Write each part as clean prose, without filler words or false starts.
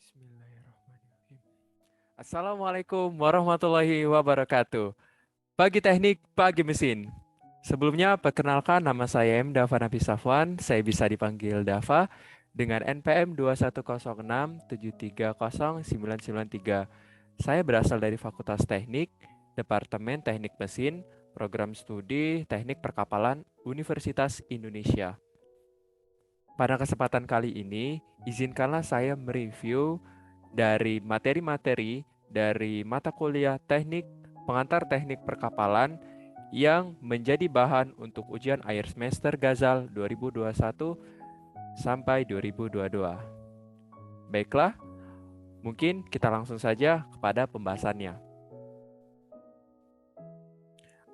Bismillahirrahmanirrahim. Assalamualaikum warahmatullahi wabarakatuh. Pagi teknik, pagi mesin. Sebelumnya, perkenalkan nama saya M. Dava Nabi Safwan. Saya bisa dipanggil Dava dengan NPM 21067300993. Saya berasal dari Fakultas Teknik, Departemen Teknik Mesin, Program Studi Teknik Perkapalan Universitas Indonesia. Pada kesempatan kali ini, izinkanlah saya mereview dari materi-materi dari mata kuliah teknik pengantar teknik perkapalan yang menjadi bahan untuk ujian akhir semester Gazal 2021 sampai 2022. Baiklah, mungkin kita langsung saja kepada pembahasannya.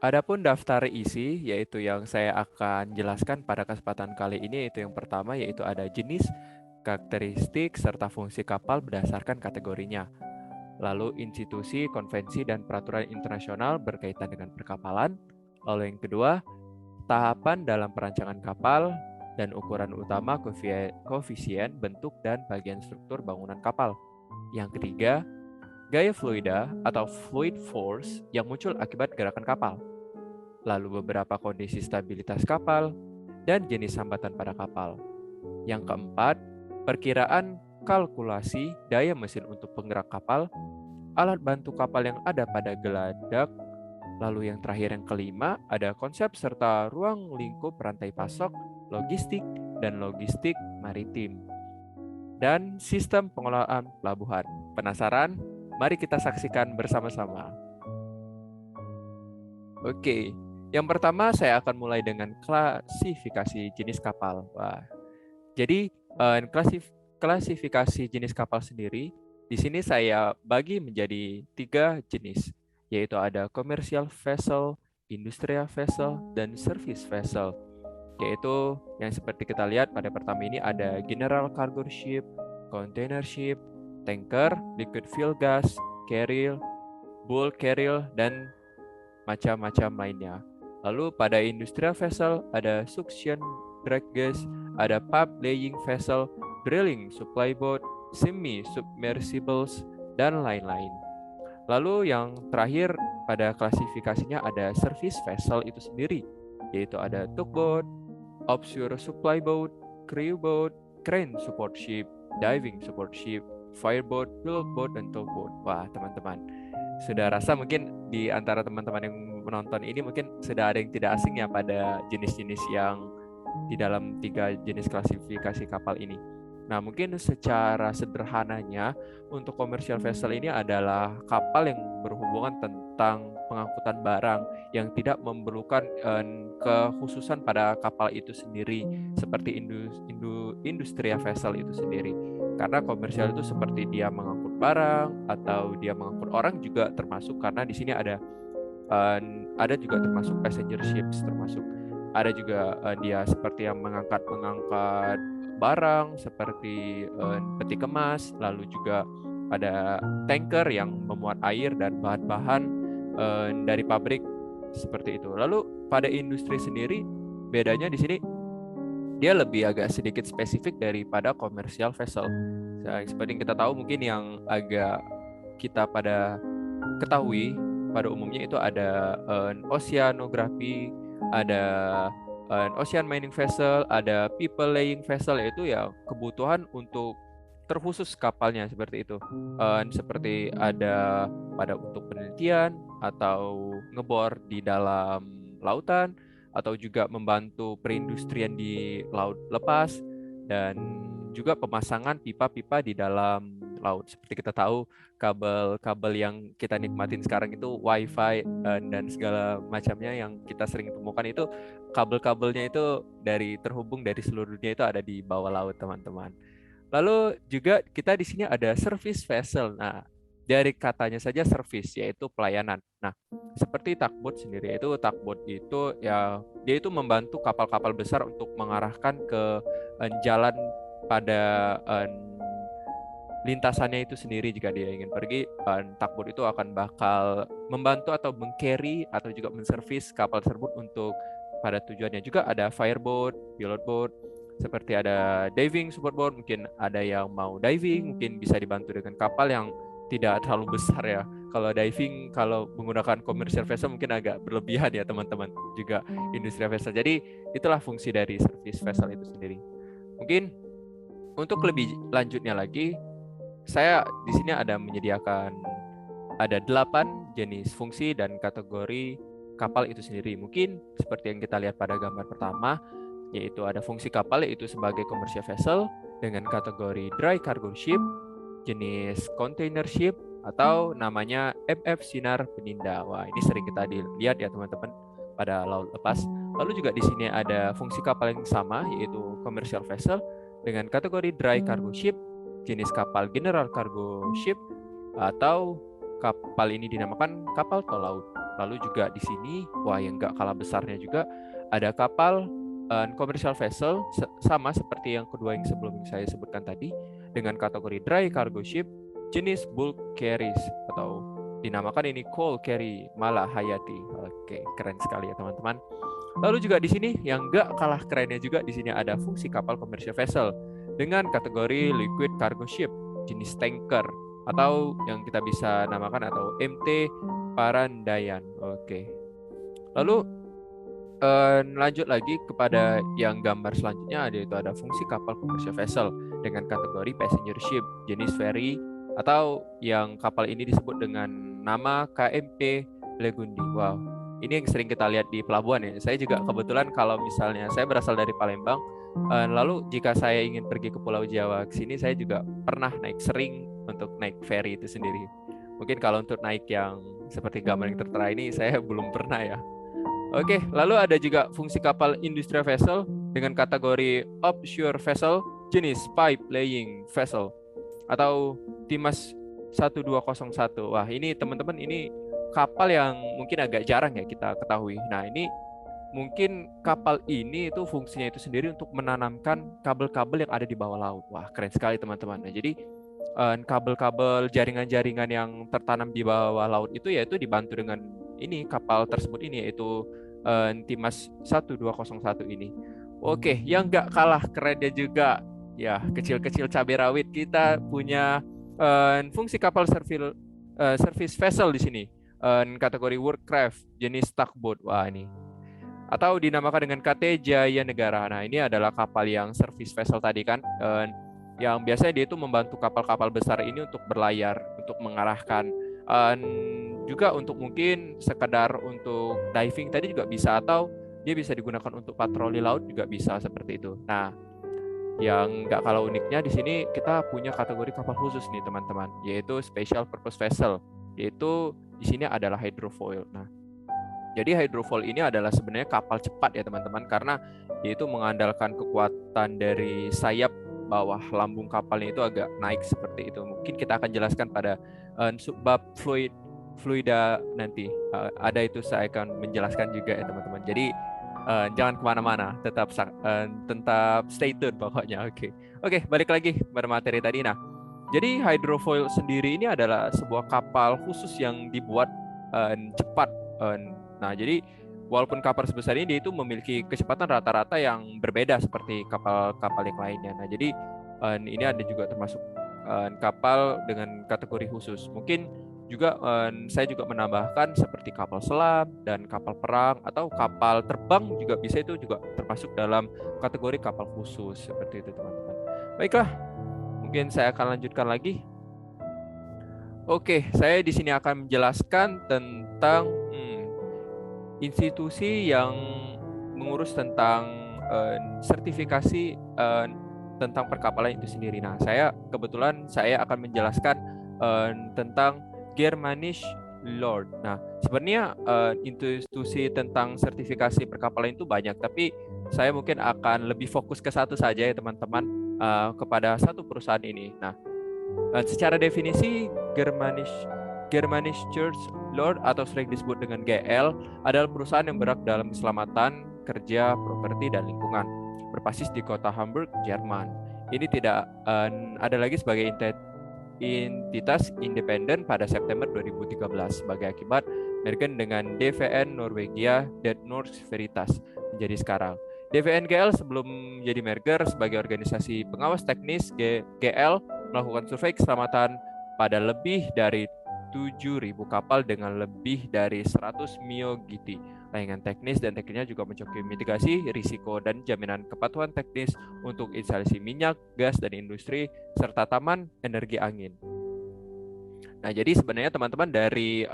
Adapun daftar isi, yaitu yang saya akan jelaskan pada kesempatan kali ini, yaitu yang pertama, yaitu ada jenis, karakteristik, serta fungsi kapal berdasarkan kategorinya. Lalu institusi, konvensi, dan peraturan internasional berkaitan dengan perkapalan. Lalu yang kedua, tahapan dalam perancangan kapal, dan ukuran utama koefisien, bentuk, dan bagian struktur bangunan kapal. Yang ketiga, gaya fluida atau fluid force yang muncul akibat gerakan kapal. Lalu beberapa kondisi stabilitas kapal, dan jenis hambatan pada kapal. Yang keempat, perkiraan kalkulasi daya mesin untuk penggerak kapal, alat bantu kapal yang ada pada geladak. Lalu yang terakhir yang kelima, ada konsep serta ruang lingkup rantai pasok, logistik, dan logistik maritim. Dan sistem pengelolaan pelabuhan. Penasaran? Mari kita saksikan bersama-sama. Oke, yang pertama saya akan mulai dengan klasifikasi jenis kapal. Wah, jadi klasifikasi jenis kapal sendiri, di sini saya bagi menjadi 3 jenis, yaitu ada commercial vessel, industrial vessel, dan service vessel. Yaitu yang seperti kita lihat pada pertama ini ada general cargo ship, container ship, tanker, liquid fuel gas, carrier, bulk carrier, dan macam-macam lainnya. Lalu pada industrial vessel ada suction drag gas, ada pump laying vessel, drilling supply boat, semi-submersibles, dan lain-lain. Lalu yang terakhir pada klasifikasinya ada service vessel itu sendiri, yaitu ada tugboat, offshore supply boat, crew boat, crane support ship, diving support ship, fireboat, pilot boat, dan towboat. Wah, teman-teman, sudah rasa mungkin di antara teman-teman yang menonton ini mungkin sudah ada yang tidak asing ya pada jenis-jenis yang di dalam 3 jenis klasifikasi kapal ini. Nah, mungkin secara sederhananya untuk commercial vessel ini adalah kapal yang berhubungan tentang pengangkutan barang yang tidak memerlukan kekhususan pada kapal itu sendiri seperti industrial vessel itu sendiri. Karena komersial itu seperti dia mengangkut barang atau dia mengangkut orang juga termasuk, karena di sini ada juga termasuk passenger ships, termasuk ada juga dia seperti yang mengangkat barang seperti peti kemas, lalu juga ada tanker yang memuat air dan bahan-bahan dari pabrik seperti itu. Lalu pada industri sendiri bedanya di sini dia lebih agak sedikit spesifik daripada commercial vessel. Seperti yang kita tahu, mungkin yang agak kita pada ketahui pada umumnya itu ada oceanography, ada ocean mining vessel, ada people laying vessel, yaitu ya kebutuhan untuk terkhusus kapalnya seperti itu. Seperti ada pada untuk penelitian atau ngebor di dalam lautan, atau juga membantu perindustrian di laut lepas, dan juga pemasangan pipa-pipa di dalam laut. Seperti kita tahu, kabel-kabel yang kita nikmatin sekarang itu WiFi dan segala macamnya yang kita sering temukan itu, kabel-kabelnya itu terhubung dari seluruh dunia, itu ada di bawah laut, teman-teman. Lalu juga kita di sini ada service vessel. Nah, dari katanya saja service, yaitu pelayanan. Nah, seperti tugboat sendiri, tugboat itu ya dia itu membantu kapal-kapal besar untuk mengarahkan ke jalan pada lintasannya itu sendiri. Jika dia ingin pergi, tugboat itu akan bakal membantu atau meng-carry atau juga menservis kapal tersebut untuk pada tujuannya. Juga ada fireboat, pilot boat, seperti ada diving support boat, mungkin ada yang mau diving, mungkin bisa dibantu dengan kapal yang tidak terlalu besar ya. Kalau diving, kalau menggunakan commercial vessel mungkin agak berlebihan ya teman-teman, juga industrial vessel. Jadi itulah fungsi dari service vessel itu sendiri. Mungkin untuk lebih lanjutnya lagi, saya di sini ada menyediakan ada 8 jenis fungsi dan kategori kapal itu sendiri. Mungkin seperti yang kita lihat pada gambar pertama, yaitu ada fungsi kapal yaitu sebagai commercial vessel dengan kategori dry cargo ship, jenis container ship, atau namanya MF Sinar Peninda. Wah, ini sering kita dilihat ya teman-teman pada laut lepas. Lalu juga di sini ada fungsi kapal yang sama yaitu commercial vessel dengan kategori dry cargo ship, jenis kapal general cargo ship, atau kapal ini dinamakan kapal tol laut. Lalu juga di sini, wah yang nggak kalah besarnya juga ada kapal commercial vessel sama seperti yang kedua yang sebelum saya sebutkan tadi dengan kategori dry cargo ship jenis bulk carriers atau dinamakan ini coal carry Malahayati. Oke, keren sekali ya teman-teman. Lalu juga di sini yang nggak kalah kerennya juga di sini ada fungsi kapal commercial vessel dengan kategori liquid cargo ship jenis tanker atau yang kita bisa namakan atau MT Parandayan. Oke. Lalu lanjut lagi kepada yang gambar selanjutnya, yaitu ada fungsi kapal commercial vessel dengan kategori passenger ship jenis ferry atau yang kapal ini disebut dengan nama KMP Legundi. Wow, ini yang sering kita lihat di pelabuhan ya. Saya juga kebetulan kalau misalnya saya berasal dari Palembang, lalu jika saya ingin pergi ke Pulau Jawa ke sini, saya juga pernah sering untuk naik ferry itu sendiri. Mungkin kalau untuk naik yang seperti gambar yang tertera ini saya belum pernah ya. Oke, lalu ada juga fungsi kapal industrial vessel dengan kategori offshore vessel jenis pipe laying vessel atau Timas 1201. Wah, ini teman-teman, ini kapal yang mungkin agak jarang ya kita ketahui. Nah, ini mungkin kapal ini itu fungsinya itu sendiri untuk menanamkan kabel-kabel yang ada di bawah laut. Wah, keren sekali teman-teman. Nah, jadi kabel-kabel jaringan-jaringan yang tertanam di bawah laut itu yaitu dibantu dengan ini kapal tersebut ini yaitu Timas 1201 ini. Oke, yang nggak kalah kerennya juga ya kecil-kecil cabai rawit, kita punya fungsi kapal service vessel di sini kategori workcraft jenis tugboat. Wah, ini atau dinamakan dengan KT Jaya Negara. Nah, ini adalah kapal yang service vessel tadi kan, yang biasanya dia itu membantu kapal-kapal besar ini untuk berlayar, untuk mengarahkan, juga untuk mungkin sekedar untuk diving tadi juga bisa, atau dia bisa digunakan untuk patroli laut juga bisa seperti itu. Nah, yang nggak kalah uniknya di sini kita punya kategori kapal khusus nih teman-teman, yaitu special purpose vessel, yaitu di sini adalah hydrofoil. Nah, jadi hydrofoil ini adalah sebenarnya kapal cepat ya teman-teman, karena dia itu mengandalkan kekuatan dari sayap bawah lambung kapalnya itu agak naik seperti itu. Mungkin kita akan jelaskan pada subbab fluida nanti. Ada itu saya akan menjelaskan juga ya teman-teman. Jadi jangan kemana-mana, tetap stay tune pokoknya. Oke, balik lagi pada materi tadi. Nah, jadi hydrofoil sendiri ini adalah sebuah kapal khusus yang dibuat cepat. Nah, jadi walaupun kapal sebesar ini dia itu memiliki kecepatan rata-rata yang berbeda seperti kapal-kapal yang lainnya. Nah, jadi ini ada juga termasuk kapal dengan kategori khusus. Mungkin juga saya juga menambahkan seperti kapal selam dan kapal perang atau kapal terbang juga bisa, itu juga termasuk dalam kategori kapal khusus seperti itu teman-teman. Baiklah, mungkin saya akan lanjutkan lagi. Oke, saya di sini akan menjelaskan tentang institusi yang mengurus tentang sertifikasi tentang perkapalan itu sendiri. Nah, kebetulan saya akan menjelaskan tentang Germanische Lord. Nah, sebenarnya institusi tentang sertifikasi perkapalan itu banyak, tapi saya mungkin akan lebih fokus ke satu saja ya teman-teman, kepada satu perusahaan ini. Nah, secara definisi Germanische Church Lord atau sering disebut dengan GL adalah perusahaan yang bergerak dalam keselamatan kerja, properti, dan lingkungan, berbasis di kota Hamburg, Jerman. Ini tidak ada lagi sebagai entitas independen pada September 2013 sebagai akibat merger dengan DVN Norwegia dan Norsk Veritas menjadi sekarang. DVNGL sebelum jadi merger sebagai organisasi pengawas teknis, GL melakukan survei keselamatan pada lebih dari 7.000 kapal dengan lebih dari 100 mio GT. Layanan teknis dan tekniknya juga mencoba mitigasi risiko dan jaminan kepatuhan teknis untuk instalasi minyak, gas, dan industri, serta taman energi angin. Nah, jadi sebenarnya teman-teman dari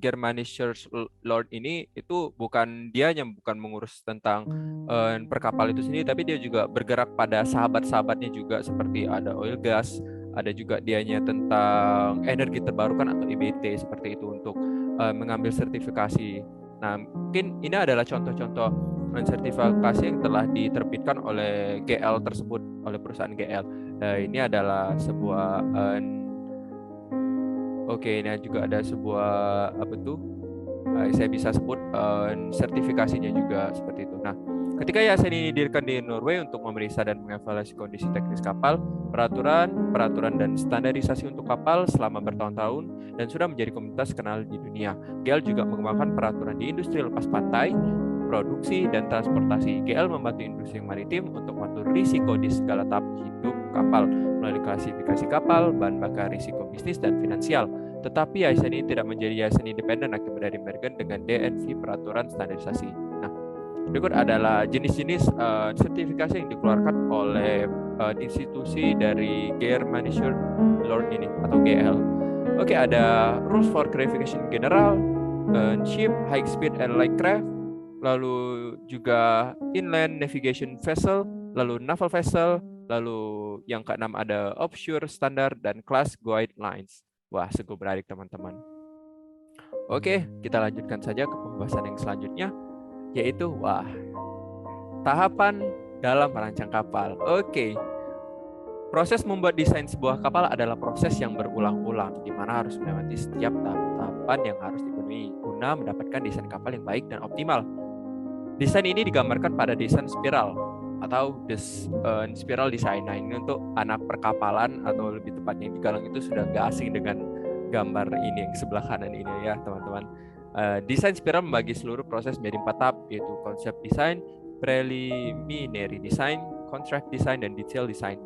Germanischer Lord ini itu bukan mengurus tentang perkapal itu sendiri, tapi dia juga bergerak pada sahabat-sahabatnya juga, seperti ada oil gas, ada juga dianya tentang energi terbarukan atau EBT seperti itu untuk mengambil sertifikasi. Nah, mungkin ini adalah contoh-contoh sertifikasi yang telah diterbitkan oleh GL tersebut, oleh perusahaan GL. Ini adalah sebuah ini juga ada sebuah saya bisa sebut sertifikasinya juga seperti itu. Nah, ketika yayasan ini didirikan di Norway untuk memeriksa dan mengevaluasi kondisi teknis kapal, peraturan dan standarisasi untuk kapal selama bertahun-tahun, dan sudah menjadi komunitas kenal di dunia. GL juga mengembangkan peraturan di industri lepas pantai, produksi, dan transportasi. GL membantu industri maritim untuk mengatur risiko di segala tahap hidup kapal melalui klasifikasi kapal, bahan bakar, risiko bisnis, dan finansial. Tetapi yayasan ini tidak menjadi yayasan independen akibat dari merger dengan DNV peraturan standarisasi. Nah, berikut adalah jenis-jenis sertifikasi yang dikeluarkan oleh institusi dari Germanischer Lord ini atau GL. Ada Rules for Classification General, Ship, High Speed and Light Craft, lalu juga Inland Navigation Vessel, lalu Naval Vessel, lalu yang keenam ada Offshore Standard dan Class Guidelines. Wah, sungguh menarik teman-teman. Kita lanjutkan saja ke pembahasan yang selanjutnya, yaitu tahapan dalam merancang kapal. Proses membuat desain sebuah kapal adalah proses yang berulang-ulang, di mana harus melewati setiap tahapan yang harus dipenuhi guna mendapatkan desain kapal yang baik dan optimal. Desain ini digambarkan pada desain spiral atau spiral design. Nah, ini untuk anak perkapalan atau lebih tepatnya di Galang itu sudah gak asing dengan gambar ini yang sebelah kanan ini ya teman-teman. Desain spiral membagi seluruh proses menjadi 4 tahap, yaitu konsep desain, preliminary design, contract design, dan detail design.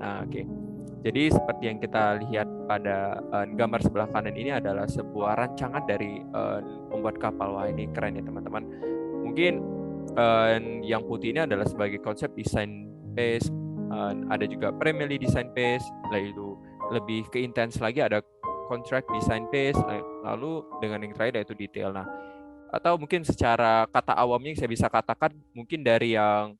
Jadi seperti yang kita lihat pada gambar sebelah kanan ini adalah sebuah rancangan dari membuat kapal. Wah, ini keren ya teman-teman. Mungkin yang putih ini adalah sebagai konsep desain phase, ada juga preliminary design phase, lalu lebih ke intens lagi ada contract design phase, lalu dengan yang terakhir yaitu detail. Nah, atau mungkin secara kata awamnya saya bisa katakan mungkin dari yang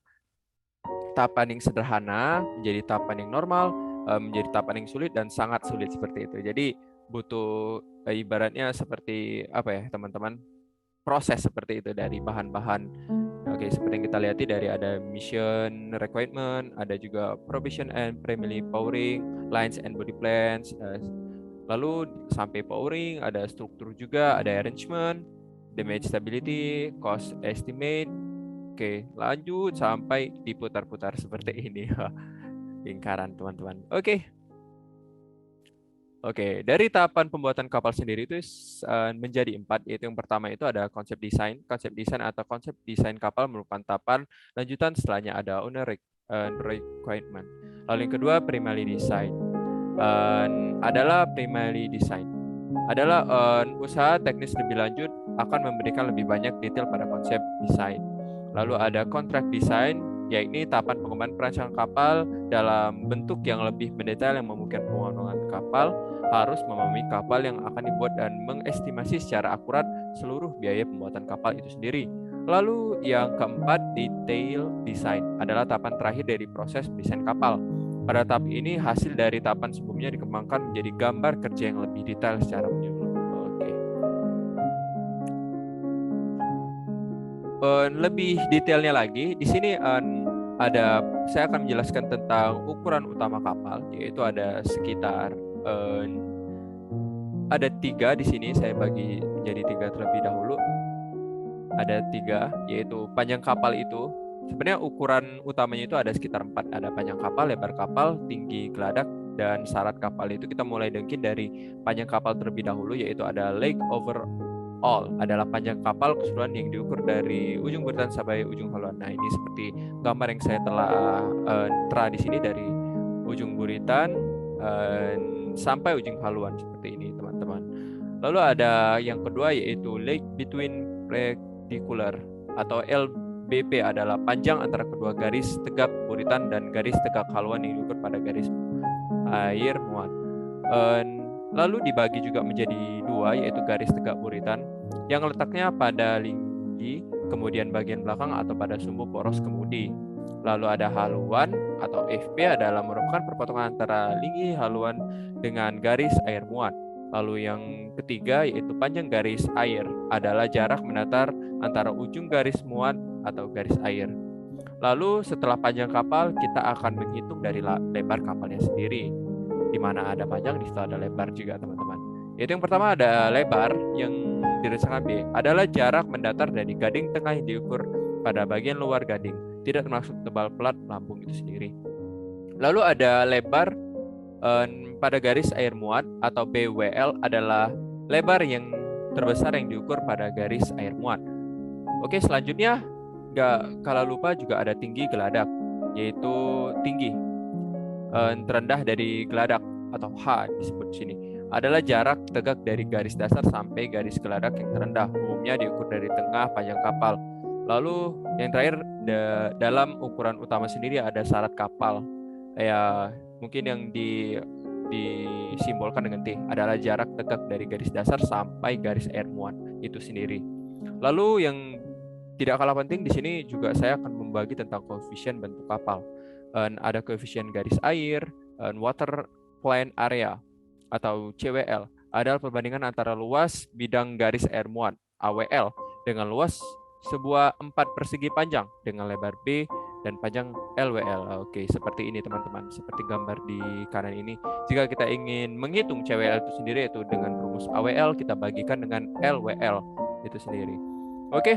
tahapan yang sederhana menjadi tahapan yang normal, menjadi tahapan yang sulit dan sangat sulit seperti itu. Jadi butuh ibaratnya seperti teman-teman, proses seperti itu dari bahan-bahan. Seperti yang kita lihat dari ada mission requirement, ada juga provision and primary powering, lines and body plans, lalu sampai powering, ada struktur juga, ada arrangement, damage stability, cost estimate. Lanjut sampai diputar-putar seperti ini. Lingkaran teman-teman. Dari tahapan pembuatan kapal sendiri itu menjadi 4, yaitu yang pertama itu ada konsep desain. Konsep desain atau konsep desain kapal merupakan tahapan lanjutan setelahnya ada owner requirement. Lalu yang kedua primary design. Adalah primary design adalah usaha teknis lebih lanjut akan memberikan lebih banyak detail pada konsep desain. Lalu ada contract design, yaitu tahapan pengembangan perancangan kapal dalam bentuk yang lebih mendetail yang memungkinkan pengembangan kapal harus memahami kapal yang akan dibuat dan mengestimasi secara akurat seluruh biaya pembuatan kapal itu sendiri. Lalu yang keempat, detail design adalah tahapan terakhir dari proses desain kapal. Pada tahap ini, hasil dari tahapan sebelumnya dikembangkan menjadi gambar kerja yang lebih detail secara menyeluruh. Lebih detailnya lagi, di sini saya akan menjelaskan tentang ukuran utama kapal, yaitu ada sekitar ada 3 di sini. Saya bagi menjadi 3 terlebih dahulu. Ada 3, yaitu panjang kapal itu. Sebenarnya ukuran utamanya itu ada sekitar 4. Ada panjang kapal, lebar kapal, tinggi geladak, dan syarat kapal. Itu kita mulai dari panjang kapal terlebih dahulu, yaitu ada leg over all adalah panjang kapal keseluruhan yang diukur dari ujung buritan sampai ujung haluan. Nah, ini seperti gambar yang saya telah tera di sini dari ujung buritan sampai ujung haluan seperti ini, teman-teman. Lalu ada yang kedua yaitu length between perpendicular atau LBP adalah panjang antara kedua garis tegak buritan dan garis tegak haluan yang diukur pada garis air muat. Lalu dibagi juga menjadi dua, yaitu garis tegak buritan yang letaknya pada linggi, kemudian bagian belakang atau pada sumbu poros kemudi. Lalu ada haluan atau FP adalah merupakan perpotongan antara linggi haluan dengan garis air muat. Lalu yang ketiga yaitu panjang garis air adalah jarak mendatar antara ujung garis muat atau garis air. Lalu setelah panjang kapal, kita akan menghitung dari lebar kapalnya sendiri. Di mana ada panjang, di situ ada lebar juga, teman-teman. Yaitu yang pertama ada lebar yang direncanakan B adalah jarak mendatar dari gading tengah yang diukur pada bagian luar gading, tidak termasuk tebal pelat lambung itu sendiri. Lalu ada lebar pada garis air muat atau BWL adalah lebar yang terbesar yang diukur pada garis air muat. Oke, selanjutnya nggak kalah lupa juga ada tinggi geladak, yaitu tinggi terendah dari geladak atau H disebut di sini adalah jarak tegak dari garis dasar sampai garis geladak yang terendah, umumnya diukur dari tengah panjang kapal. Lalu yang terakhir dalam ukuran utama sendiri ada syarat kapal, ya mungkin yang disimbolkan dengan T adalah jarak tegak dari garis dasar sampai garis air muat itu sendiri. Lalu yang tidak kalah penting di sini juga saya akan membagi tentang koefisien bentuk kapal. Ada koefisien garis air, water plane area atau CWL adalah perbandingan antara luas bidang garis air muat AWL dengan luas sebuah 4 persegi panjang dengan lebar B dan panjang LWL. Oke, seperti ini teman-teman, seperti gambar di kanan ini. Jika kita ingin menghitung CWL itu sendiri, yaitu dengan rumus AWL kita bagikan dengan LWL itu sendiri. Oke,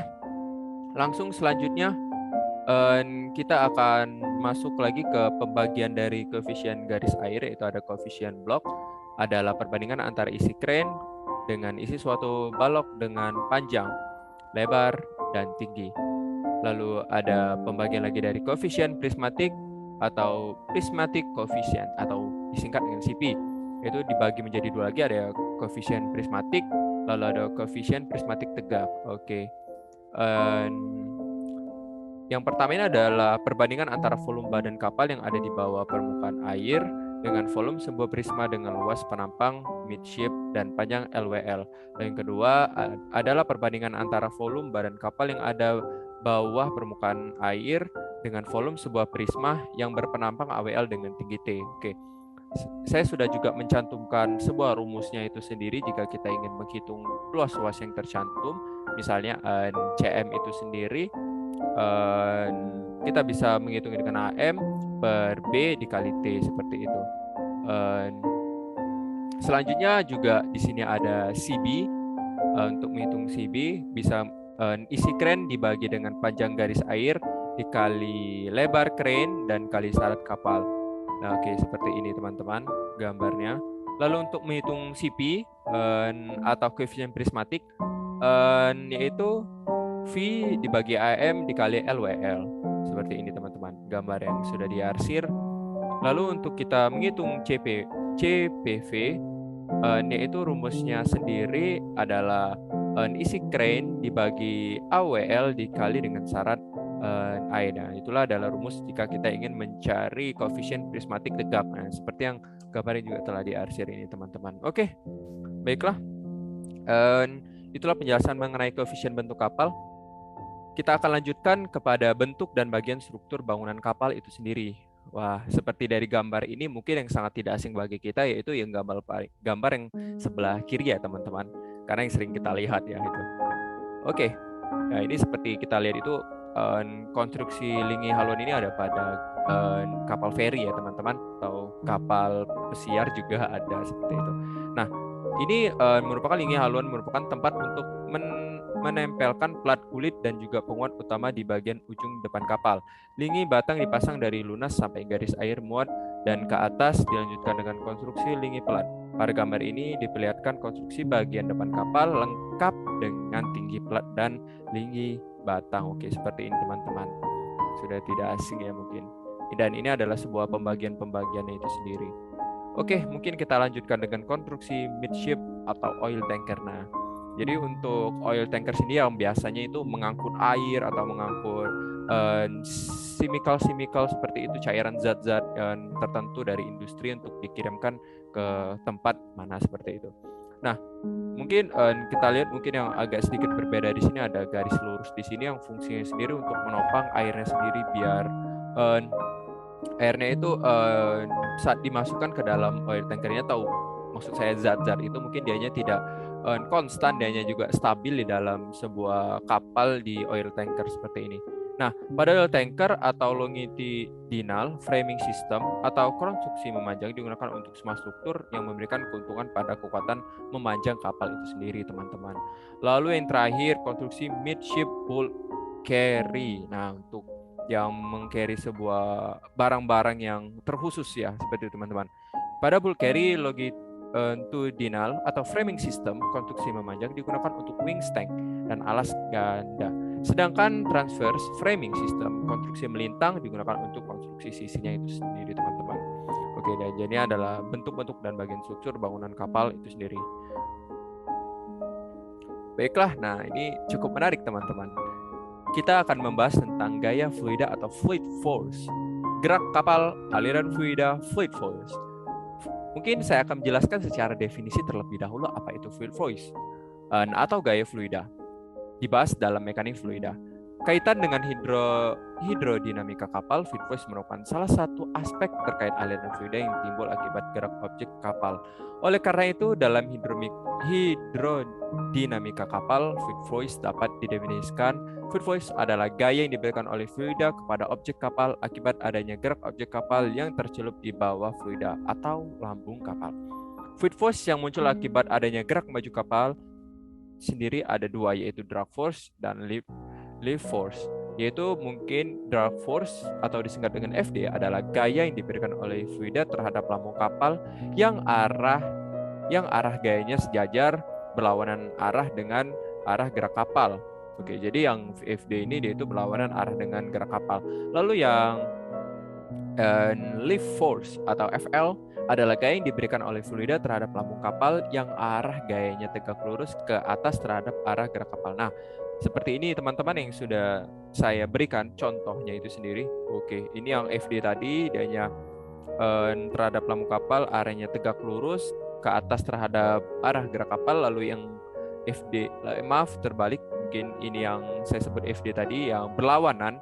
langsung selanjutnya kita akan masuk lagi ke pembagian dari koefisien garis air, yaitu ada koefisien blok adalah perbandingan antara isi kren dengan isi suatu balok dengan panjang, lebar, dan tinggi. Lalu ada pembagian lagi dari koefisien prismatik atau prismatic coefficient atau disingkat dengan CP. Itu dibagi menjadi dua lagi, ada koefisien prismatik, lalu ada koefisien prismatik tegak. Oke. Yang pertama ini adalah perbandingan antara volume badan kapal yang ada di bawah permukaan air dengan volume sebuah prisma dengan luas penampang midship dan panjang LWL. Dan yang kedua adalah perbandingan antara volume badan kapal yang ada bawah permukaan air dengan volume sebuah prisma yang berpenampang AWL dengan tinggi T. Oke. Saya sudah juga mencantumkan sebuah rumusnya itu sendiri jika kita ingin menghitung luas-luas yang tercantum. Misalnya CM itu sendiri kita bisa menghitung dengan AM per B dikali T seperti itu. Selanjutnya juga di sini ada CB. Untuk menghitung CB bisa isi kren dibagi dengan panjang garis air dikali lebar kren dan kali syarat kapal. Nah, oke, seperti ini teman-teman gambarnya. Lalu untuk menghitung CP atau koefisien prismatik yaitu V dibagi AM dikali LWL. Seperti ini teman-teman gambar yang sudah diarsir. Lalu untuk kita menghitung CPV yaitu rumusnya sendiri adalah isi kren dibagi AWL dikali dengan syarat I. Nah, itulah adalah rumus jika kita ingin mencari koefisien prismatik tegak. Nah, seperti yang gambarnya juga telah diarsir ini teman-teman. Oke, baiklah. Itulah penjelasan mengenai koefisien bentuk kapal. Kita akan lanjutkan kepada bentuk dan bagian struktur bangunan kapal itu sendiri. Wah, seperti dari gambar ini mungkin yang sangat tidak asing bagi kita yaitu yang gambar yang sebelah kiri ya teman-teman. Karena yang sering kita lihat ya itu. Oke, nah ini seperti kita lihat itu konstruksi linggi haluan ini ada pada kapal feri ya teman-teman, atau kapal pesiar juga ada seperti itu. Nah, ini merupakan linggi haluan merupakan tempat untuk menempelkan plat kulit dan juga penguat utama di bagian ujung depan kapal. Linggi batang dipasang dari lunas sampai garis air muat dan ke atas dilanjutkan dengan konstruksi lingi pelat. Pada gambar ini diperlihatkan konstruksi bagian depan kapal lengkap dengan tinggi pelat dan lingi batang. Oke, seperti ini teman-teman. Sudah tidak asing ya mungkin. Dan ini adalah sebuah pembagian-pembagiannya itu sendiri. Oke, mungkin kita lanjutkan dengan konstruksi midship atau oil tanker. Nah, jadi untuk oil tanker sendiri yang biasanya itu mengangkut air atau mengangkut chemical seperti itu, cairan zat-zat tertentu dari industri untuk dikirimkan ke tempat mana seperti itu. Nah, mungkin kita lihat mungkin yang agak sedikit berbeda di sini ada garis lurus di sini yang fungsinya sendiri untuk menopang airnya sendiri biar airnya itu saat dimasukkan ke dalam oil tankernya, tahu maksud saya zat-zat itu mungkin dianya tidak konstan, dianya juga stabil di dalam sebuah kapal di oil tanker seperti ini. Nah, pada oil tanker atau longitudinal framing system atau konstruksi memanjang digunakan untuk semua struktur yang memberikan keuntungan pada kekuatan memanjang kapal itu sendiri, teman-teman. Lalu yang terakhir, konstruksi midship bulk carry. Nah, untuk yang meng-carry sebuah barang-barang yang terkhusus ya, seperti itu teman-teman. Pada bulk carry longitudinal atau framing system, konstruksi memanjang digunakan untuk wings tank dan alas ganda. Sedangkan transverse framing system, konstruksi melintang digunakan untuk konstruksi sisinya itu sendiri teman-teman. Oke, dan jadi adalah bentuk-bentuk dan bagian struktur bangunan kapal itu sendiri. Baiklah, nah ini cukup menarik teman-teman. Kita akan membahas tentang gaya fluida atau fluid force. Gerak kapal, aliran fluida, fluid force. Mungkin saya akan menjelaskan secara definisi terlebih dahulu apa itu fluid force atau gaya fluida. Dibahas dalam mekanik fluida. Kaitan dengan hidrodinamika kapal, fluid force merupakan salah satu aspek terkait aliran fluida yang timbul akibat gerak objek kapal. Oleh karena itu, dalam hidrodinamika kapal, fluid force dapat didefinisikan. Fluid force adalah gaya yang diberikan oleh fluida kepada objek kapal akibat adanya gerak objek kapal yang tercelup di bawah fluida atau lambung kapal. Fluid force yang muncul akibat adanya gerak maju kapal sendiri ada dua, yaitu drag force dan lift force. Yaitu mungkin drag force atau disingkat dengan FD adalah gaya yang diberikan oleh fluida terhadap lambung kapal yang arah gayanya sejajar berlawanan arah dengan arah gerak kapal. Oke, jadi yang FD ini dia itu berlawanan arah dengan gerak kapal. Lalu yang lift force atau FL adalah gaya yang diberikan oleh fluida terhadap lambung kapal yang arah gayanya tegak lurus ke atas terhadap arah gerak kapal. Nah, seperti ini teman-teman yang sudah saya berikan contohnya itu sendiri. Oke, ini yang FD tadi, dianya terhadap lambung kapal arahnya tegak lurus ke atas terhadap arah gerak kapal. Lalu yang FD, terbalik, mungkin ini yang saya sebut FD tadi yang berlawanan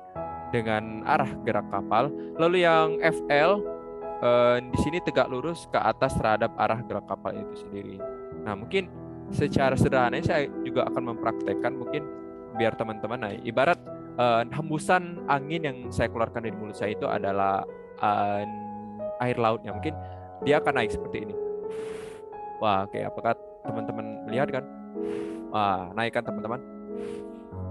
dengan arah gerak kapal. Lalu yang FL di sini tegak lurus ke atas terhadap arah gerak kapal itu sendiri. Nah, mungkin secara sederhana saya juga akan mempraktekkan mungkin biar teman-teman ibarat hembusan angin yang saya keluarkan dari mulut saya itu adalah air lautnya. Mungkin dia akan naik seperti ini. Wah, oke, apakah teman-teman melihat kan? Wah, naik kan teman-teman?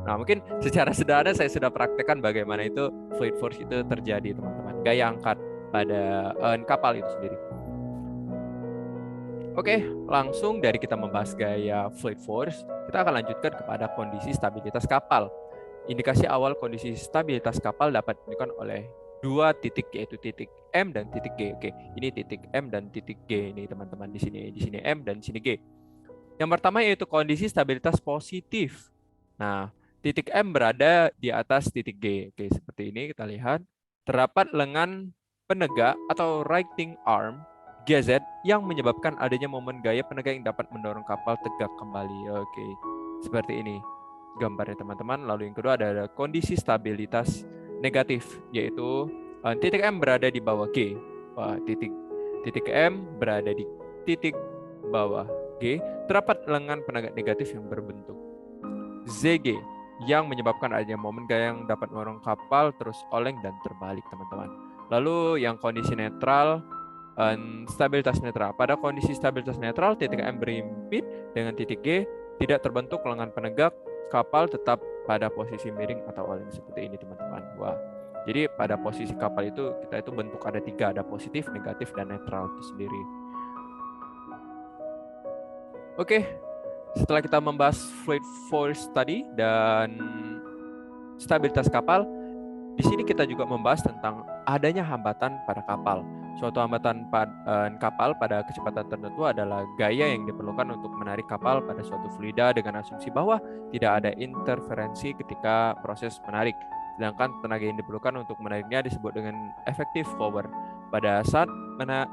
Nah, mungkin secara sederhana saya sudah praktekkan bagaimana itu fluid force itu terjadi teman-teman. Gaya angkat pada kapal itu sendiri. Oke, langsung dari kita membahas gaya fluid force, kita akan lanjutkan kepada kondisi stabilitas kapal. Indikasi awal kondisi stabilitas kapal dapat ditentukan oleh dua titik, yaitu titik M dan titik G. Oke, ini titik M dan titik G ini teman-teman, di sini M dan di sini G. Yang pertama yaitu kondisi stabilitas positif. Nah, titik M berada di atas titik G. Oke, seperti ini kita lihat. Terdapat lengan penegak atau righting arm GZ yang menyebabkan adanya momen gaya penegak yang dapat mendorong kapal tegak kembali. Oke, seperti ini gambarnya teman-teman. Lalu yang kedua ada kondisi stabilitas negatif, yaitu titik M berada di bawah G. Wah, titik M berada di titik bawah G. Terdapat lengan penegak negatif yang berbentuk ZG yang menyebabkan adanya momen gaya yang dapat mendorong kapal terus oleng dan terbalik, teman-teman. Lalu yang kondisi netral, stabilitas netral. Pada kondisi stabilitas netral, titik M berhimpit dengan titik G, tidak terbentuk lengan penegak, kapal tetap pada posisi miring atau oleng seperti ini, teman-teman. Wah, Jadi pada posisi kapal itu kita itu bentuk ada 3, ada positif, negatif, dan netral itu sendiri. Oke, setelah kita membahas fluid force tadi dan stabilitas kapal, di sini kita juga membahas tentang adanya hambatan pada kapal. Suatu hambatan kapal pada kecepatan tertentu adalah gaya yang diperlukan untuk menarik kapal pada suatu fluida dengan asumsi bahwa tidak ada interferensi ketika proses menarik. Sedangkan tenaga yang diperlukan untuk menariknya disebut dengan effective power. Pada saat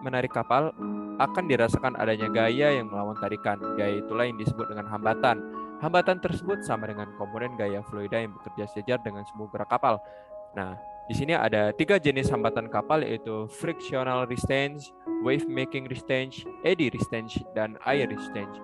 menarik kapal, akan dirasakan adanya gaya yang melawan tarikan. Gaya itulah yang disebut dengan hambatan. Hambatan tersebut sama dengan komponen gaya fluida yang bekerja sejajar dengan semua gerak kapal. Nah, di sini ada 3 jenis hambatan kapal, yaitu frictional restraint, wave making restraint, eddy restraint, dan air restraint.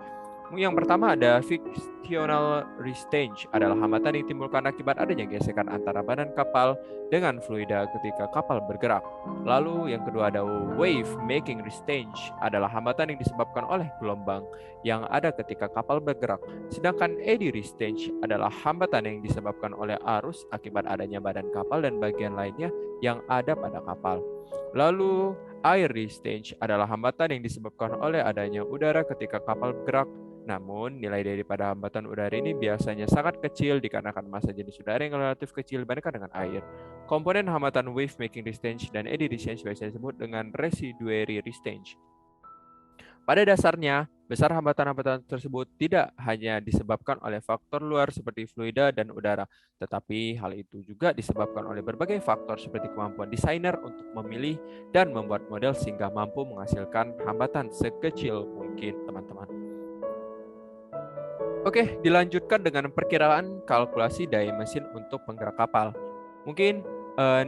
Yang pertama ada frictional restraint, adalah hambatan yang ditimbulkan akibat adanya gesekan antara badan kapal dengan fluida ketika kapal bergerak. Lalu yang kedua ada wave making restraint, adalah hambatan yang disebabkan oleh gelombang yang ada ketika kapal bergerak. Sedangkan eddy restraint adalah hambatan yang disebabkan oleh arus akibat adanya badan kapal dan bagian lainnya yang ada pada kapal. Lalu air restraint adalah hambatan yang disebabkan oleh adanya udara ketika kapal bergerak. Namun, nilai daripada hambatan udara ini biasanya sangat kecil dikarenakan massa jenis udara yang relatif kecil dibandingkan dengan air. Komponen hambatan wave making restraint dan eddy restraint biasanya disebut dengan residuary restraint. Pada dasarnya, besar hambatan-hambatan tersebut tidak hanya disebabkan oleh faktor luar seperti fluida dan udara, tetapi hal itu juga disebabkan oleh berbagai faktor seperti kemampuan desainer untuk memilih dan membuat model sehingga mampu menghasilkan hambatan sekecil mungkin, teman-teman. Oke, dilanjutkan dengan perkiraan kalkulasi daya mesin untuk penggerak kapal. Mungkin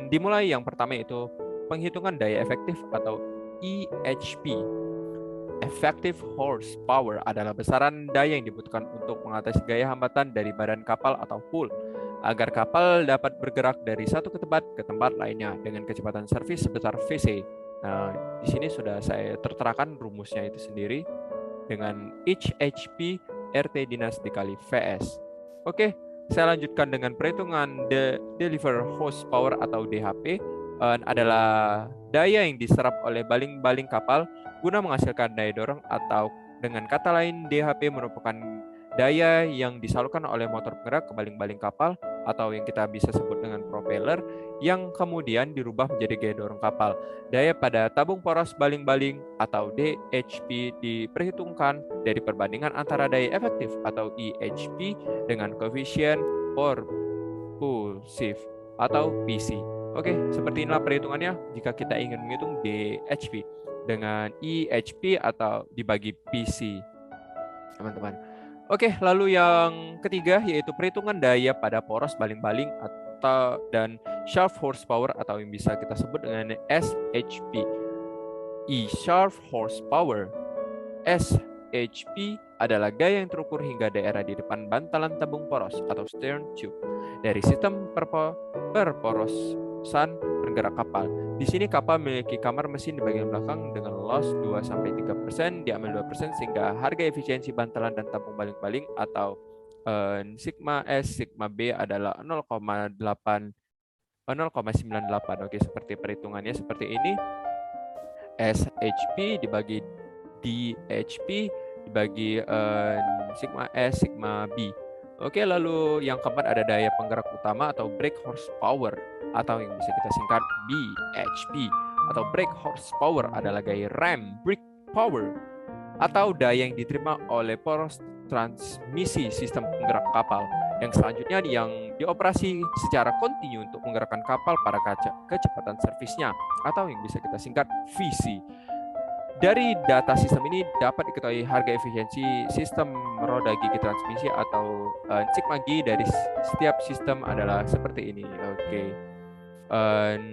dimulai yang pertama yaitu penghitungan daya efektif atau EHP. Effective horsepower adalah besaran daya yang dibutuhkan untuk mengatasi gaya hambatan dari badan kapal atau hull agar kapal dapat bergerak dari satu ke tempat lainnya dengan kecepatan servis sebesar VC. Nah, di sini sudah saya terterakan rumusnya itu sendiri dengan each HP RT dinas dikali VS. Oke, saya lanjutkan dengan perhitungan deliver horsepower atau DHP adalah daya yang diserap oleh baling-baling kapal guna menghasilkan daya dorong, atau dengan kata lain DHP merupakan daya yang disalurkan oleh motor penggerak ke baling-baling kapal atau yang kita bisa sebut dengan propeller yang kemudian dirubah menjadi gaya dorong kapal. Daya pada tabung poros baling-baling atau DHP diperhitungkan dari perbandingan antara daya efektif atau EHP dengan koefisien propulsive atau PC. Oke, seperti inilah perhitungannya jika kita ingin menghitung DHP dengan EHP atau dibagi PC, teman-teman. Oke, lalu yang ketiga yaitu perhitungan daya pada poros baling-baling atau dan shaft horsepower atau yang bisa kita sebut dengan SHP. Shaft horsepower SHP adalah gaya yang terukur hingga daerah di depan bantalan tabung poros atau stern tube dari sistem perporosan penggerak kapal. Di sini kapal memiliki kamar mesin di bagian belakang dengan loss 2-3%, diambil 2% sehingga harga efisiensi bantalan dan tabung baling-baling atau sigma S, sigma B adalah 0,98. Oke, seperti perhitungannya seperti ini. SHP dibagi DHP dibagi sigma S, sigma B. Oke, lalu yang keempat ada daya penggerak utama atau brake horsepower atau yang bisa kita singkat BHP. Atau brake horsepower adalah gaya rem brake power atau daya yang diterima oleh poros transmisi sistem penggerak kapal. Yang selanjutnya yang dioperasi secara kontinu untuk menggerakkan kapal pada kecepatan servisnya atau yang bisa kita singkat VC. Dari data sistem ini dapat diketahui harga efisiensi sistem roda gigi transmisi atau sigma G dari setiap sistem adalah seperti ini. Oke.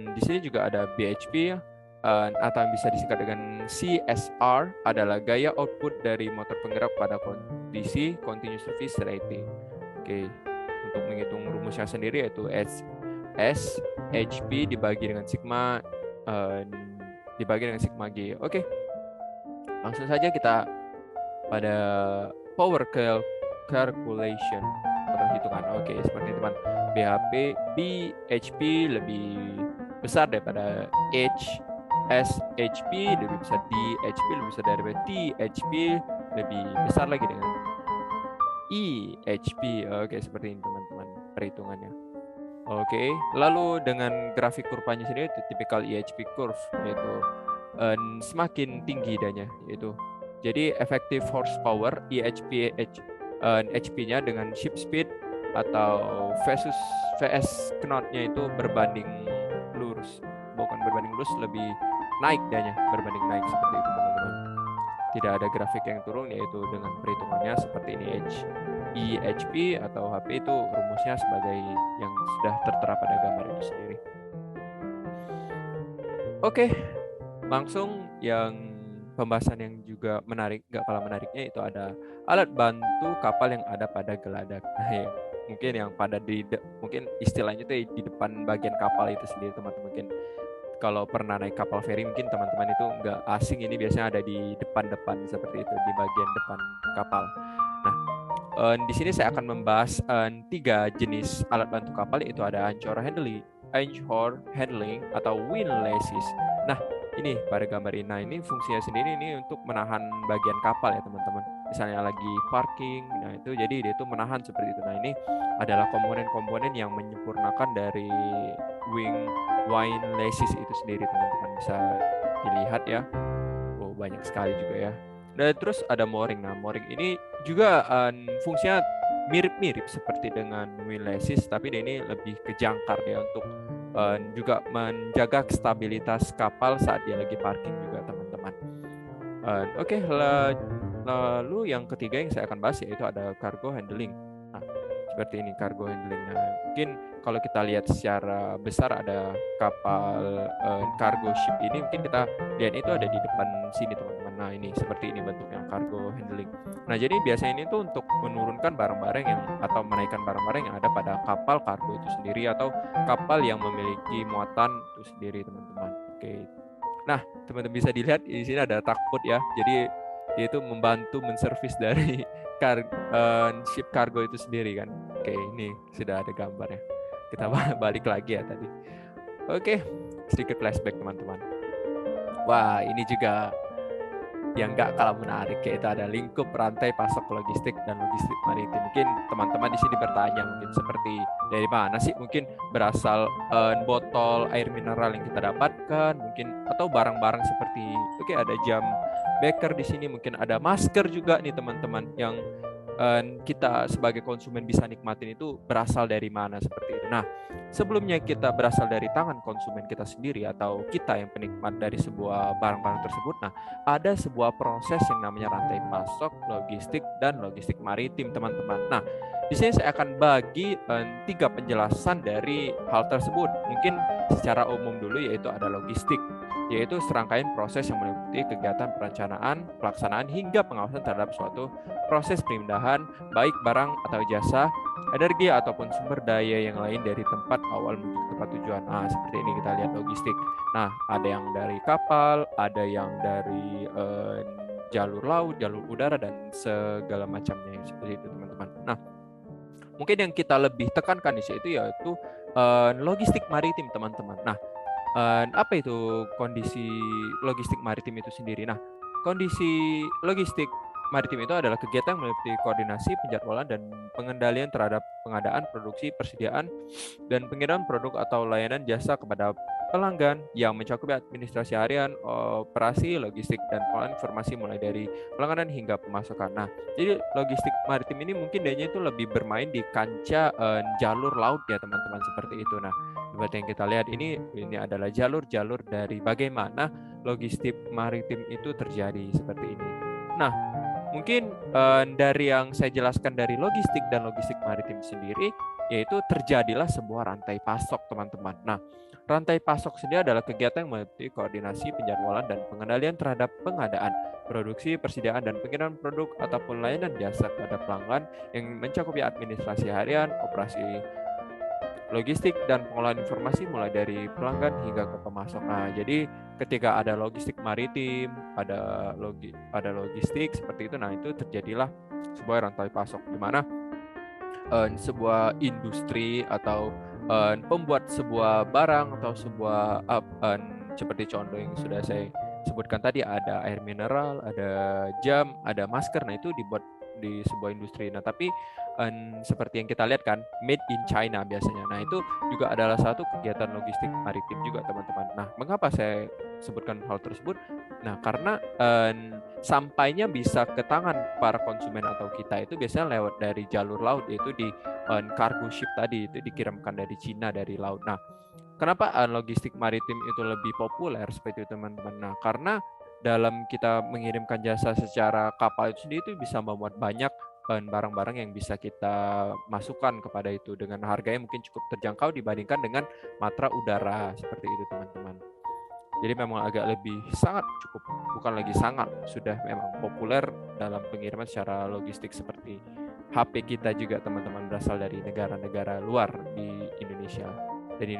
Di sini juga ada BHP atau yang bisa disingkat dengan CSR adalah gaya output dari motor penggerak pada kondisi continuous service rating. Oke. Untuk menghitung rumusnya sendiri yaitu SHP dibagi dengan sigma G. Oke. Langsung saja kita pada power calculation perhitungan. Oke, seperti itu teman. BHP lebih besar daripada SHP lebih besar, DHP lebih besar daripada THP lebih besar lagi dengan EHP. Oke, seperti ini teman-teman perhitungannya. Oke, lalu dengan grafik kurvanya sendiri itu tipikal EHP curve, yaitu semakin tinggi danya, yaitu jadi effective horsepower EHP HP-nya dengan ship speed atau VS Knot-nya itu berbanding lurus, bukan berbanding lurus, lebih naik danya, berbanding naik seperti itu teman-teman. Tidak ada grafik yang turun, yaitu dengan perhitungannya seperti ini. EHP atau HP itu rumusnya sebagai yang sudah tertera pada gambar itu sendiri. Oke, langsung yang pembahasan yang juga menarik, gak kalah menariknya, itu ada alat bantu kapal yang ada pada geladak. Nah, ya, mungkin yang pada mungkin istilahnya itu di depan bagian kapal itu sendiri teman-teman. Mungkin kalau pernah naik kapal feri mungkin teman-teman itu nggak asing, ini biasanya ada di depan-depan seperti itu, di bagian depan kapal. Nah, di sini saya akan membahas 3 jenis alat bantu kapal, yaitu ada anchor handling atau windlasses. Nah, ini pada gambar ini. Nah, ini fungsinya sendiri ini untuk menahan bagian kapal ya teman-teman. Misalnya lagi parking, nah itu jadi dia itu menahan seperti itu. Nah, ini adalah komponen-komponen yang menyempurnakan dari windlasses itu sendiri teman-teman. Bisa dilihat ya. Oh, banyak sekali juga ya. Dan terus ada mooring. Nah, mooring ini juga fungsinya mirip-mirip seperti dengan windlasses, tapi ini lebih ke jangkar ya, untuk juga menjaga stabilitas kapal saat dia lagi parking juga teman-teman. Oke, lalu yang ketiga yang saya akan bahas yaitu ada cargo handling. Nah, seperti ini cargo handling. Nah, mungkin kalau kita lihat secara besar ada kapal cargo ship ini, mungkin kita lihat itu ada di depan sini teman-teman. Nah, ini seperti ini bentuknya cargo handling. Nah, jadi biasanya ini tuh untuk menurunkan barang-barang yang atau menaikkan barang-barang yang ada pada kapal kargo itu sendiri atau kapal yang memiliki muatan itu sendiri teman-teman. Oke. Nah, teman-teman bisa dilihat di sini ada tugboat ya. Jadi dia itu membantu menservis dari ship cargo itu sendiri kan. Oke, ini sudah ada gambarnya. Kita balik lagi ya tadi. Oke, sedikit flashback teman-teman. Wah, ini juga yang nggak kalah menarik, yaitu ada lingkup rantai pasok logistik dan logistik maritim. Mungkin teman-teman di sini bertanya, mungkin seperti dari mana sih mungkin berasal botol air mineral yang kita dapatkan, mungkin atau barang-barang seperti ada jam beker di sini, mungkin ada masker juga nih teman-teman yang kita sebagai konsumen bisa nikmatin, itu berasal dari mana seperti itu. Nah, sebelumnya kita berasal dari tangan konsumen kita sendiri atau kita yang penikmat dari sebuah barang-barang tersebut. Nah, ada sebuah proses yang namanya rantai pasok, logistik, dan logistik maritim, teman-teman. Nah, di sini saya akan bagi 3 penjelasan dari hal tersebut. Mungkin secara umum dulu, yaitu ada logistik, yaitu serangkaian proses yang meliputi kegiatan perencanaan, pelaksanaan, hingga pengawasan terhadap suatu proses pemindahan, baik barang atau jasa, energi ataupun sumber daya yang lain dari tempat awal menuju ke tempat tujuan. Nah, seperti ini kita lihat logistik. Nah, ada yang dari kapal, ada yang dari jalur laut, jalur udara, dan segala macamnya seperti itu teman-teman. Nah, mungkin yang kita lebih tekankan di situ yaitu logistik maritim teman-teman. Nah, apa itu kondisi logistik maritim itu sendiri? Nah, kondisi logistik maritim itu adalah kegiatan yang meliputi koordinasi, penjadwalan, dan pengendalian terhadap pengadaan, produksi, persediaan, dan pengiriman produk atau layanan jasa kepada pelanggan yang mencakup administrasi harian, operasi, logistik, dan pengolahan informasi mulai dari pelanggan hingga pemasukan. Nah, jadi logistik maritim ini mungkin dayanya itu lebih bermain di kancah jalur laut ya teman-teman, seperti itu. Nah, seperti yang kita lihat ini adalah jalur-jalur dari bagaimana logistik maritim itu terjadi seperti ini. Nah, mungkin dari yang saya jelaskan dari logistik dan logistik maritim sendiri, yaitu terjadilah sebuah rantai pasok teman-teman. Nah, rantai pasok sendiri adalah kegiatan yang meliputi koordinasi, penjadwalan, dan pengendalian terhadap pengadaan, produksi, persediaan, dan pengiriman produk ataupun layanan jasa kepada pelanggan yang mencakup administrasi harian, operasi logistik, dan pengolahan informasi mulai dari pelanggan hingga ke pemasok. Nah, jadi ketika ada logistik maritim, ada logistik seperti itu, nah itu terjadilah sebuah rantai pasok di mana sebuah industri atau pembuat sebuah barang atau sebuah seperti contoh yang sudah saya sebutkan tadi, ada air mineral, ada jam, ada masker. Nah, itu dibuat di sebuah industri. Nah, tapi seperti yang kita lihat kan, made in China biasanya. Nah, itu juga adalah satu kegiatan logistik maritim juga, teman-teman. Nah, mengapa saya sebutkan hal tersebut? Nah, karena sampainya bisa ke tangan para konsumen atau kita itu biasanya lewat dari jalur laut, yaitu di cargo ship tadi, itu dikirimkan dari Cina, dari laut. Nah, kenapa logistik maritim itu lebih populer seperti itu, teman-teman? Nah, karena dalam kita mengirimkan jasa secara kapal itu sendiri itu bisa memuat banyak barang-barang yang bisa kita masukkan kepada itu dengan harga yang mungkin cukup terjangkau dibandingkan dengan matra udara seperti itu, teman-teman. Jadi memang agak lebih sangat cukup, bukan lagi sangat, sudah memang populer dalam pengiriman secara logistik seperti HP kita juga, teman-teman, berasal dari negara-negara luar di Indonesia. Dan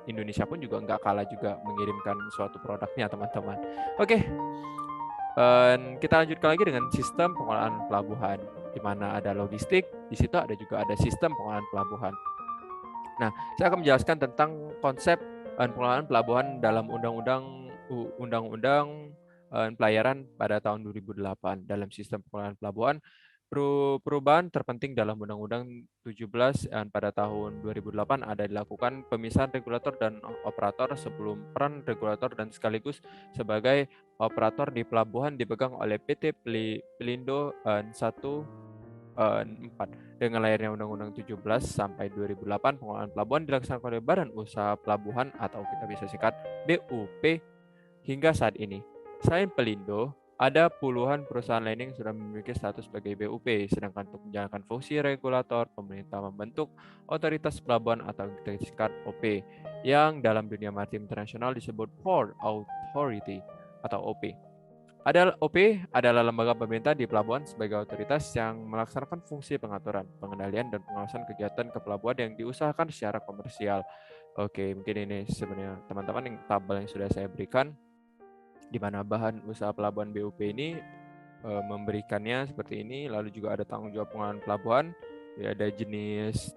Indonesia pun juga nggak kalah juga mengirimkan suatu produknya, teman-teman. Oke, kita lanjutkan lagi dengan sistem pengelolaan pelabuhan, di mana ada logistik, di situ ada juga ada sistem pengelolaan pelabuhan. Nah, saya akan menjelaskan tentang konsep pengelolaan pelabuhan dalam Undang-Undang Pelayaran pada tahun 2008. Dalam sistem pengelolaan pelabuhan, perubahan terpenting dalam Undang-Undang 17 pada tahun 2008 ada dilakukan pemisahan regulator dan operator sebelum peran regulator dan sekaligus sebagai operator di pelabuhan dipegang oleh PT Pelindo 4. Dengan lahirnya Undang-Undang 17 sampai 2008, pengelolaan pelabuhan dilaksanakan oleh Badan Usaha Pelabuhan atau kita bisa singkat BUP hingga saat ini. Selain Pelindo, ada puluhan perusahaan lain yang sudah memiliki status sebagai BUP, sedangkan untuk menjalankan fungsi regulator, pemerintah membentuk otoritas pelabuhan atau kita singkat OP, yang dalam dunia maritim internasional disebut Port Authority atau OP. OP adalah lembaga pemerintah di pelabuhan sebagai otoritas yang melaksanakan fungsi pengaturan, pengendalian, dan pengawasan kegiatan kepelabuhan yang diusahakan secara komersial. Oke, mungkin ini sebenarnya teman-teman yang tabel yang sudah saya berikan, di mana bahan usaha pelabuhan BUP ini memberikannya seperti ini. Lalu juga ada tanggung jawab pengelolaan pelabuhan, ya, ada jenis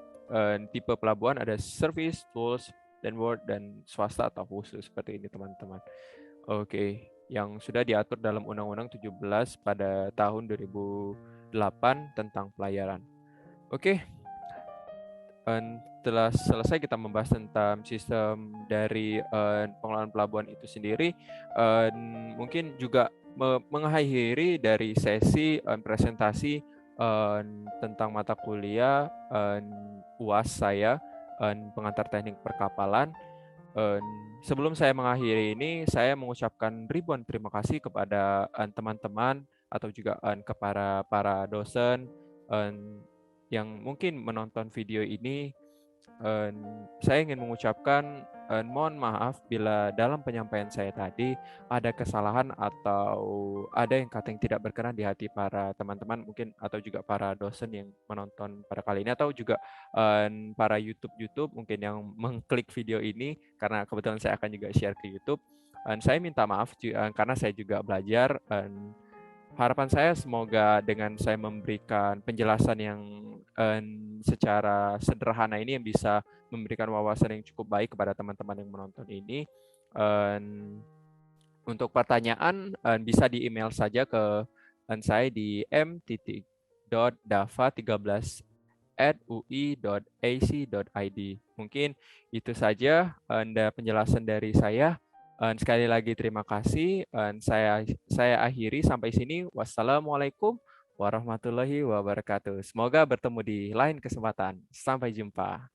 tipe pelabuhan, ada service, tools, landward, dan swasta atau khusus seperti ini, teman-teman. Oke, yang sudah diatur dalam Undang-Undang 17 pada tahun 2008 tentang pelayaran. Oke, setelah selesai kita membahas tentang sistem dari pengelolaan pelabuhan itu sendiri, mungkin juga mengakhiri dari sesi presentasi tentang mata kuliah UAS saya, pengantar teknik perkapalan. Sebelum saya mengakhiri ini, saya mengucapkan ribuan terima kasih kepada teman-teman atau juga kepada para dosen yang mungkin menonton video ini. Saya ingin mengucapkan mohon maaf bila dalam penyampaian saya tadi ada kesalahan atau ada yang kata yang tidak berkenan di hati para teman-teman mungkin atau juga para dosen yang menonton pada kali ini atau juga para YouTube mungkin yang mengklik video ini karena kebetulan saya akan juga share ke YouTube. Saya minta maaf karena saya juga belajar. Harapan saya semoga dengan saya memberikan penjelasan yang secara sederhana ini yang bisa memberikan wawasan yang cukup baik kepada teman-teman yang menonton ini. Untuk pertanyaan bisa di email saja ke saya di m.dava13@ui.ac.id. Mungkin itu saja penjelasan dari saya. Sekali lagi terima kasih. Saya akhiri sampai sini. Wassalamualaikum warahmatullahi wabarakatuh. Semoga bertemu di lain kesempatan. Sampai jumpa.